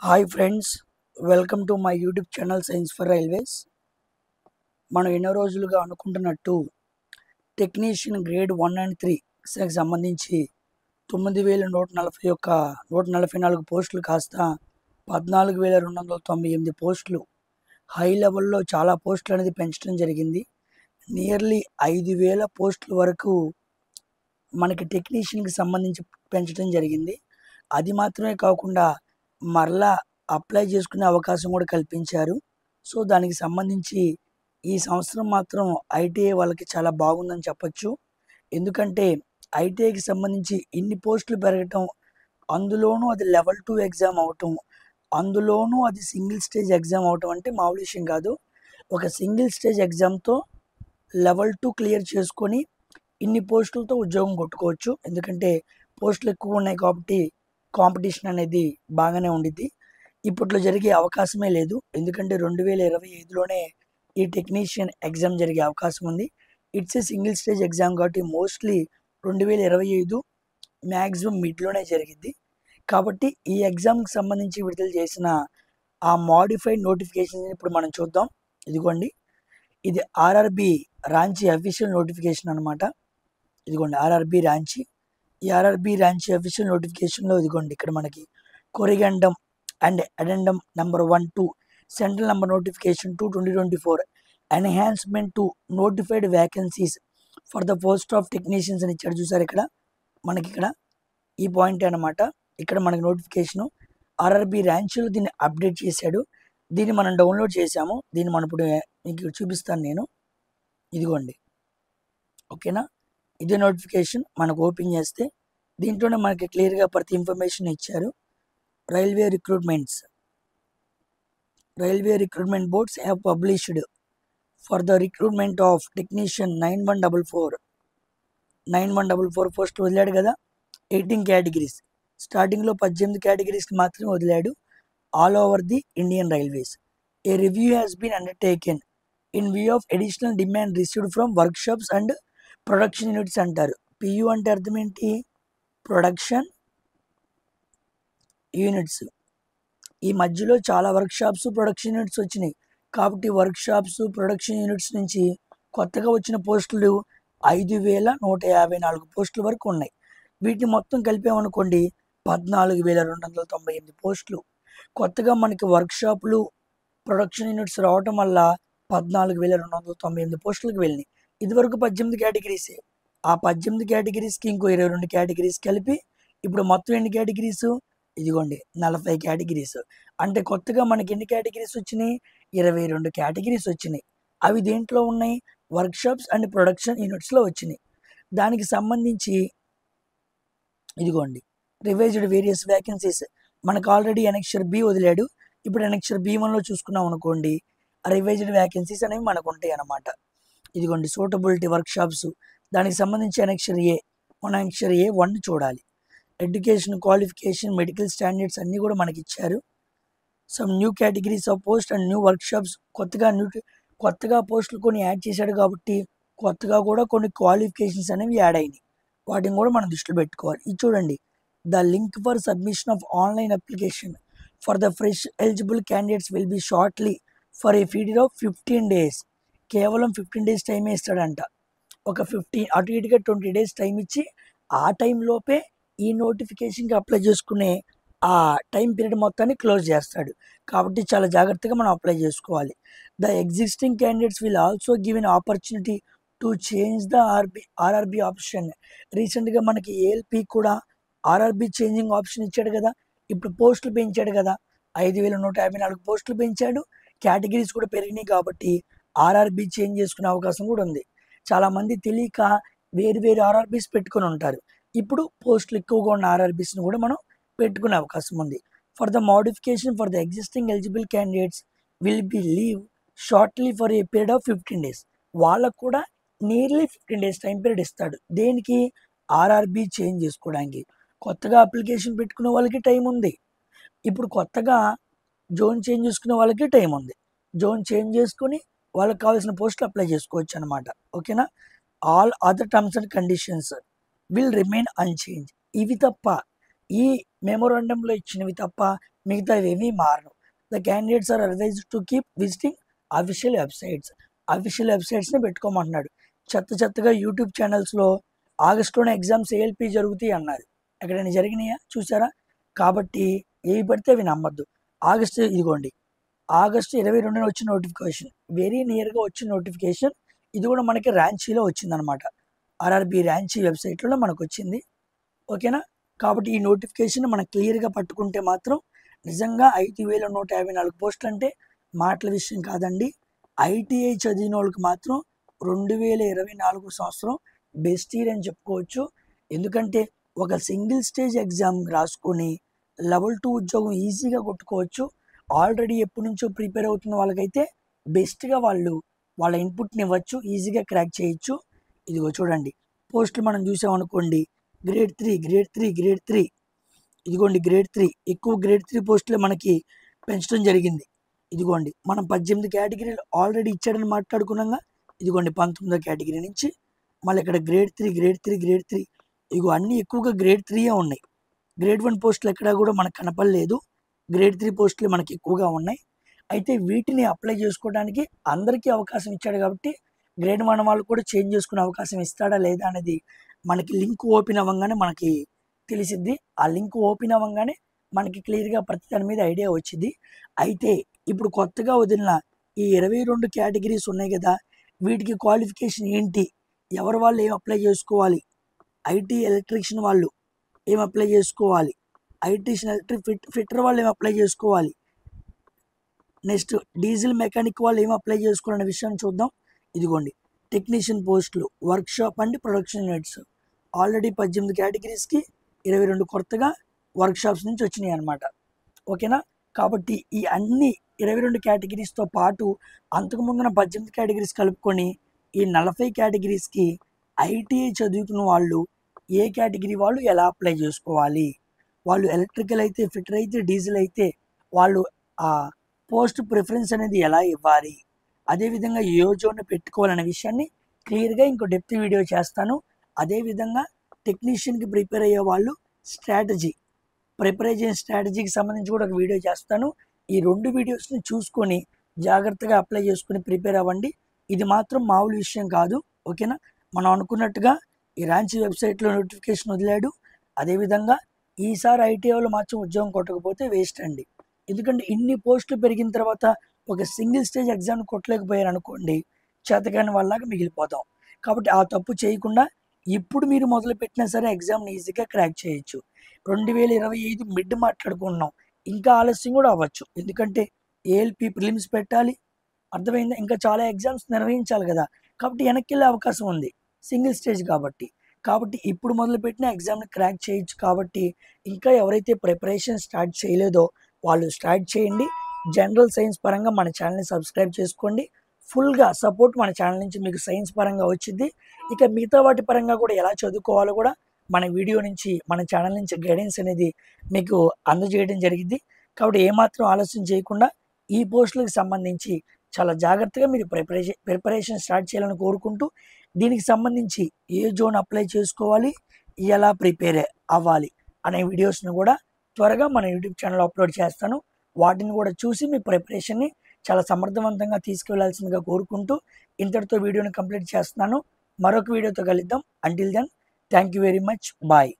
Hi friends, welcome to my YouTube channel science for railways. మనం ఎన్నో రోజులుగా అనుకుంటున్నట్టు టెక్నీషియన్ గ్రేడ్ 1 అండ్ 3 సంబంధించి 9,144 పోస్టులు కాస్త 14,298 పోస్టులు హై లెవెల్లో చాలా పోస్టులు అనేది పెంచడం జరిగింది. నియర్లీ 5,000 పోస్టుల వరకు మనకి టెక్నీషియన్కి సంబంధించి పెంచడం జరిగింది. అది మాత్రమే కాకుండా మరలా అప్లై చేసుకునే అవకాశం కూడా కల్పించారు. సో దానికి సంబంధించి ఈ సంవత్సరం మాత్రం ఐటీఐ వాళ్ళకి చాలా బాగుందని చెప్పొచ్చు. ఎందుకంటే ఐటీఐకి సంబంధించి ఇన్ని పోస్టులు పెరగటం, అందులోనూ అది లెవెల్ 2 ఎగ్జామ్ అవటం, అందులోనూ అది సింగిల్ స్టేజ్ ఎగ్జామ్ అవటం అంటే మామూలు విషయం కాదు. ఒక సింగిల్ స్టేజ్ ఎగ్జామ్తో లెవెల్ 2 క్లియర్ చేసుకొని ఇన్ని పోస్టులతో ఉద్యోగం కొట్టుకోవచ్చు. ఎందుకంటే పోస్టులు ఎక్కువ ఉన్నాయి కాబట్టి కాంపిటీషన్ అనేది బాగానే ఉండిద్ది. ఇప్పట్లో జరిగే అవకాశమే లేదు. ఎందుకంటే 2025లోనే ఈ టెక్నీషియన్ ఎగ్జామ్ జరిగే అవకాశం ఉంది. It's a single stage exam కాబట్టి మోస్ట్లీ 2025 మ్యాక్సిమం మిడ్లోనే జరిగిద్ది. కాబట్టి ఈ ఎగ్జామ్కి సంబంధించి విడుదల చేసిన ఆ మాడిఫైడ్ నోటిఫికేషన్ ఇప్పుడు మనం చూద్దాం. ఇదిగోండి, ఇది ఆర్ఆర్బి రాంచీ అఫీషియల్ నోటిఫికేషన్ అనమాట. ఇదిగోండి ఆర్ఆర్బి రాంచీ. ఈ ఆర్ఆర్బి రాంచీ అఫీషియల్ నోటిఫికేషన్లో ఇదిగోండి ఇక్కడ మనకి corrigendum and addendum number 1-2 central number notification 2/2024 enhancement to notified vacancies for the post of technicians అని ఇచ్చాడు. చూసారు ఇక్కడ మనకి ఇక్కడ ఈ పాయింట్ అనమాట. ఇక్కడ మనకి నోటిఫికేషను ఆర్ఆర్బి ర్యాంచీలో దీన్ని అప్డేట్ చేశాడు. దీన్ని మనం డౌన్లోడ్ చేసాము. దీన్ని మనం ఇప్పుడు మీకు చూపిస్తాను నేను. ఇదిగోండి, ఓకేనా. ఇదే నోటిఫికేషన్ మనకు ఓపెన్ చేస్తే దీంట్లోనే మనకి క్లియర్గా ప్రతి ఇన్ఫర్మేషన్ ఇచ్చారు. Railway recruitment boards have published for the recruitment of technician 9144 post వదిలాడు కదా. 18 కేటగిరీస్, స్టార్టింగ్లో 18 కేటగిరీస్కి మాత్రమే వదిలాడు all over the Indian railways. A review has been undertaken in view of additional demand received from workshops and production units అంటారు. PU అంటే అర్థం ఏంటి? Production units. ఈ మధ్యలో చాలా వర్క్షాప్స్, ప్రొడక్షన్ యూనిట్స్ వచ్చినాయి కాబట్టి వర్క్షాప్స్, ప్రొడక్షన్ యూనిట్స్ నుంచి కొత్తగా వచ్చిన పోస్టులు 5,154 పోస్టుల వరకు ఉన్నాయి. వీటిని మొత్తం కలిపామనుకోండి 14,298 పోస్టులు. కొత్తగా మనకి వర్క్షాపులు, ప్రొడక్షన్ యూనిట్స్ రావటం వల్ల 14,298 పోస్టులకు వెళ్ళినాయి. ఇదివరకు 18 కేటగిరీసే. ఆ 18 కేటగిరీస్కి ఇంకో 22 కేటగిరీస్ కలిపి ఇప్పుడు మొత్తం ఎన్ని కేటగిరీస్? ఇదిగోండి 40 కేటగిరీస్. అంటే కొత్తగా మనకి ఎన్ని కేటగిరీస్ వచ్చినాయి? 22 కేటగిరీస్ వచ్చినాయి. అవి దేంట్లో ఉన్నాయి? వర్క్షాప్స్ అండ్ ప్రొడక్షన్ యూనిట్స్లో వచ్చినాయి. దానికి సంబంధించి ఇదిగోండి రివైజ్డ్ వేరియస్ వ్యాకెన్సీస్. మనకు ఆల్రెడీ ఎనెక్షర్ బి వదిలాడు. ఇప్పుడు ఎనెక్షర్ B1లో చూసుకున్నాం అనుకోండి, ఆ రివైజ్డ్ వ్యాకెన్సీస్ అనేవి మనకు ఉంటాయి అన్నమాట. ఇదిగోండి సూటబిలిటీ వర్క్షాప్స్, దానికి సంబంధించి ఎనెక్షర్ ఏ, మన ఎనెక్షర్ A1 చూడాలి. ఎడ్యుకేషన్ క్వాలిఫికేషన్, మెడికల్ స్టాండర్డ్స్ అన్నీ కూడా మనకి ఇచ్చారు. Some new categories of post and new workshops. కొత్తగా పోస్టులు కొన్ని యాడ్ చేశాడు కాబట్టి కొత్తగా కూడా కొన్ని క్వాలిఫికేషన్స్ అనేవి యాడ్ అయినాయి. వాటిని కూడా మనం దృష్టిలో పెట్టుకోవాలి. ఇది చూడండి, the link for submission of online application for the fresh eligible candidates will be shortly for a period of 15 days. కేవలం 15 days టైమే ఇస్తాడంట. ఒక 15 అటు ఇటుగా 20 days టైం ఇచ్చి ఆ టైంలోపే ఈ నోటిఫికేషన్కి అప్లై చేసుకునే ఆ టైం పీరియడ్ మొత్తాన్ని క్లోజ్ చేస్తాడు. కాబట్టి చాలా జాగ్రత్తగా మనం అప్లై చేసుకోవాలి. The existing candidates will also give an opportunity to change the RRB option. రీసెంట్గా మనకి ఏఎల్పి కూడా ఆర్ఆర్బి చేంజింగ్ ఆప్షన్ ఇచ్చాడు కదా. ఇప్పుడు పోస్టులు పెంచాడు కదా, 5,154 పోస్టులు పెంచాడు. కేటగిరీస్ కూడా పెరిగినాయి కాబట్టి ఆర్ఆర్బి చేంజ్ చేసుకునే అవకాశం కూడా ఉంది. చాలామంది తెలియక వేరు ఆర్ఆర్బీస్ పెట్టుకొని ఉంటారు. ఇప్పుడు పోస్టులు ఎక్కువగా ఉన్న ఆర్ఆర్బీస్ని కూడా మనం పెట్టుకునే అవకాశం ఉంది. For the modification for the existing eligible candidates will be leave shortly for a period of 15 days. వాళ్ళకు కూడా నియర్లీ 15 days టైం పీరియడ్ ఇస్తాడు. దేనికి? ఆర్ఆర్బీ చేంజ్ చేసుకోవడానికి. కొత్తగా అప్లికేషన్ పెట్టుకునే వాళ్ళకి టైం ఉంది. ఇప్పుడు కొత్తగా జోన్ చేంజ్ చేసుకునే వాళ్ళకి టైం ఉంది. జోన్ చేంజ్ చేసుకుని వాళ్ళకి కావాల్సిన పోస్టులు అప్లై చేసుకోవచ్చు అనమాట. ఓకేనా. All other terms and conditions will remain unchange. ఇవి తప్ప ఈ మెమోరాండంలో ఇచ్చినవి తప్ప మిగతావి ఏమీ మారను. The candidates are advised to keep visiting official websites. Official వెబ్సైట్స్ని పెట్టుకోమంటున్నాడు. చెత్తగా యూట్యూబ్ ఛానల్స్లో ఆగస్టులోనే ఎగ్జామ్స్ ఏఎల్పి జరుగుతాయి అన్నారు. ఎక్కడైనా జరిగినాయా చూసారా? కాబట్టి ఏవి పడితే అవి నమ్మద్దు. ఇదిగోండి ఆగస్టు 22న వచ్చిన నోటిఫికేషన్, వెరీ నియర్గా వచ్చిన నోటిఫికేషన్. ఇది కూడా మనకి ర్యాంచీలో వచ్చిందనమాట. ఆర్ఆర్బి ర్యాంచీ వెబ్సైట్లో మనకు వచ్చింది. ఓకేనా? కాబట్టి ఈ నోటిఫికేషన్ మనం క్లియర్గా పట్టుకుంటే మాత్రం నిజంగా 5,154 పోస్టులు అంటే మాటల విషయం కాదండి. ఐటీఐ చదివిన వాళ్ళకి మాత్రం 2024 సంవత్సరం బెస్ట్ ఇయర్ అని చెప్పుకోవచ్చు. ఎందుకంటే ఒక సింగిల్ స్టేజ్ ఎగ్జామ్ రాసుకొని లెవెల్ 2 ఉద్యోగం ఈజీగా కొట్టుకోవచ్చు. ఆల్రెడీ ఎప్పటి నుంచో ప్రిపేర్ అవుతున్న వాళ్ళకైతే బెస్ట్గా వాళ్ళ ఇన్పుట్ని ఇవ్వచ్చు, ఈజీగా క్రాక్ చేయొచ్చు. ఇదిగో చూడండి పోస్టులు మనం చూసామనుకోండి. గ్రేడ్ 3 ఇదిగోండి గ్రేడ్ 3 ఎక్కువ గ్రేడ్ 3 పోస్టులే మనకి పెంచడం జరిగింది. ఇదిగోండి మనం 18 కేటగిరీలు ఆల్రెడీ ఇచ్చాడని మాట్లాడుకున్నాగా. ఇదిగోండి 19వ కేటగిరీ నుంచి మళ్ళీ ఇక్కడ గ్రేడ్ 3 ఇగో అన్నీ ఎక్కువగా గ్రేడ్ 3 ఉన్నాయి. గ్రేడ్ 1 పోస్టులు ఎక్కడా కూడా మనకు కనపడలేదు. గ్రేడ్ 3 పోస్టులు మనకి ఎక్కువగా ఉన్నాయి. అయితే వీటిని అప్లై చేసుకోవడానికి అందరికీ అవకాశం ఇచ్చాడు కాబట్టి గ్రేడ్ 1 వాళ్ళు కూడా చేంజ్ చేసుకునే అవకాశం ఇస్తాడా లేదా అనేది మనకి లింక్ ఓపెన్ అవ్వగానే మనకి తెలిసిద్ది. ఆ లింక్ ఓపెన్ అవ్వగానే మనకి క్లియర్గా ప్రతి దాని మీద ఐడియా వచ్చింది. అయితే ఇప్పుడు కొత్తగా వదిలిన ఈ 22 కేటగిరీస్ ఉన్నాయి కదా, వీటికి క్వాలిఫికేషన్ ఏంటి, ఎవరు వాళ్ళు ఏం అప్లై చేసుకోవాలి, ఐటీ ఎలక్ట్రీషియన్ వాళ్ళు ఏం అప్లై చేసుకోవాలి, ఎలక్ట్రిక్ ఫిట్టర్ వాళ్ళు ఏం అప్లై చేసుకోవాలి, నెక్స్ట్ డీజిల్ మెకానిక్ వాళ్ళు ఏం అప్లై చేసుకోవాలనే విషయాన్ని చూద్దాం. ఇదిగోండి టెక్నీషియన్ పోస్టులు, workshop and production units already 18 కేటగిరీస్కి 22 కొత్తగా వర్క్షాప్స్ నుంచి వచ్చినాయి అనమాట. ఓకేనా? కాబట్టి ఈ అన్ని 22 కేటగిరీస్తో పాటు అంతకుముందున 18 కేటగిరీస్ కలుపుకొని ఈ 40 కేటగిరీస్కి ఐటీఐ చదువుకున్న వాళ్ళు ఏ కేటగిరీ వాళ్ళు ఎలా అప్లై చేసుకోవాలి, వాళ్ళు ఎలక్ట్రికల్ అయితే, ఫిట్టర్ అయితే, డీజిల్ అయితే వాళ్ళు ఆ పోస్ట్ ప్రిఫరెన్స్ అనేది ఎలా ఇవ్వాలి, అదేవిధంగా ఏ జోన్ పెట్టుకోవాలనే విషయాన్ని క్లియర్గా ఇంకో డెప్త్ వీడియో చేస్తాను. అదేవిధంగా టెక్నీషియన్కి ప్రిపేర్ అయ్యే వాళ్ళు ప్రిపరేషన్ స్ట్రాటజీకి సంబంధించి కూడా ఒక వీడియో చేస్తాను. ఈ 2 వీడియోస్ని చూసుకొని జాగ్రత్తగా అప్లై చేసుకుని ప్రిపేర్ అవ్వండి. ఇది మాత్రం మామూలు విషయం కాదు. ఓకేనా? మనం అనుకున్నట్టుగా ఈ ర్యాంచీ వెబ్సైట్లో నోటిఫికేషన్ వదిలాడు. అదేవిధంగా ఈసారి ఐటీఐలో మాత్రం ఉద్యోగం కొట్టకపోతే వేస్ట్ అండి. ఎందుకంటే ఇన్ని పోస్టులు పెరిగిన తర్వాత ఒక సింగిల్ స్టేజ్ ఎగ్జామ్ కొట్టలేకపోయారు అనుకోండి, చేతకాని వాళ్ళలాగా మిగిలిపోతాం. కాబట్టి ఆ తప్పు చేయకుండా ఇప్పుడు మీరు మొదలు పెట్టినా సరే ఎగ్జామ్ని ఈజీగా క్రాక్ చేయొచ్చు. 2025 మిడ్ మాట్లాడుకుంటున్నాం, ఇంకా ఆలస్యం కూడా అవ్వచ్చు. ఎందుకంటే ఏఎల్పి ప్రిలిమ్స్ పెట్టాలి, అర్థమైందా? ఇంకా చాలా ఎగ్జామ్స్ నిర్వహించాలి కదా. కాబట్టి వెనక్కి వెళ్ళే అవకాశం ఉంది సింగిల్ స్టేజ్ కాబట్టి ఇప్పుడు మొదలుపెట్టిన ఎగ్జామ్ని క్రాక్ చేయొచ్చు. కాబట్టి ఇంకా ఎవరైతే ప్రిపరేషన్ స్టార్ట్ చేయలేదో వాళ్ళు స్టార్ట్ చేయండి. జనరల్ సైన్స్ పరంగా మన ఛానల్ని సబ్స్క్రైబ్ చేసుకోండి. ఫుల్గా సపోర్ట్ మన ఛానల్ నుంచి మీకు సైన్స్ పరంగా వచ్చింది. ఇక మిగతా వాటి పరంగా కూడా ఎలా చదువుకోవాలో కూడా మన వీడియో నుంచి, మన ఛానల్ నుంచి గైడెన్స్ అనేది మీకు అందజేయడం జరిగింది. కాబట్టి ఏమాత్రం ఆలస్యం చేయకుండా ఈ పోస్టులకు సంబంధించి చాలా జాగ్రత్తగా మీరు ప్రిపరేషన్ స్టార్ట్ చేయాలని కోరుకుంటూ, దీనికి సంబంధించి ఏ జోన్ అప్లై చేసుకోవాలి, ఎలా ప్రిపేర్ అవ్వాలి అనే వీడియోస్ని కూడా త్వరగా మన యూట్యూబ్ ఛానల్లో అప్లోడ్ చేస్తాను. వాటిని కూడా చూసి మీ ప్రిపరేషన్ని చాలా సమర్థవంతంగా తీసుకువెళ్లాల్సిందిగా కోరుకుంటూ ఇంతటితో వీడియోని కంప్లీట్ చేస్తున్నాను. మరొక వీడియోతో కలుద్దాం. Until then thank you very much. Bye.